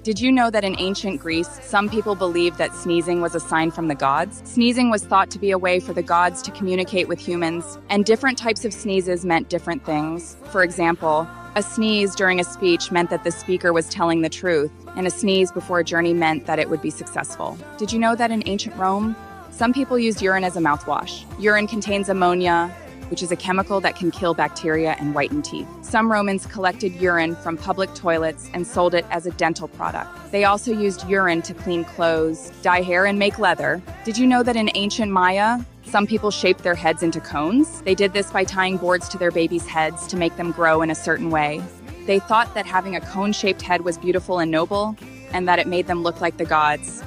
Did you know that in ancient Greece, some people believed that sneezing was a sign from the gods? Sneezing was thought to be a way for the gods to communicate with humans, and different types of sneezes meant different things. For example, a sneeze during a speech meant that the speaker was telling the truth, and a sneeze before a journey meant that it would be successful. Did you know that in ancient Rome, some people used urine as a mouthwash? Urine contains ammonia, which is a chemical that can kill bacteria and whiten teeth. Some Romans collected urine from public toilets and sold it as a dental product. They also used urine to clean clothes, dye hair, and make leather. Did you know that in ancient Maya, some people shaped their heads into cones? They did this by tying boards to their babies' heads to make them grow in a certain way. They thought that having a cone-shaped head was beautiful and noble, and that it made them look like the gods.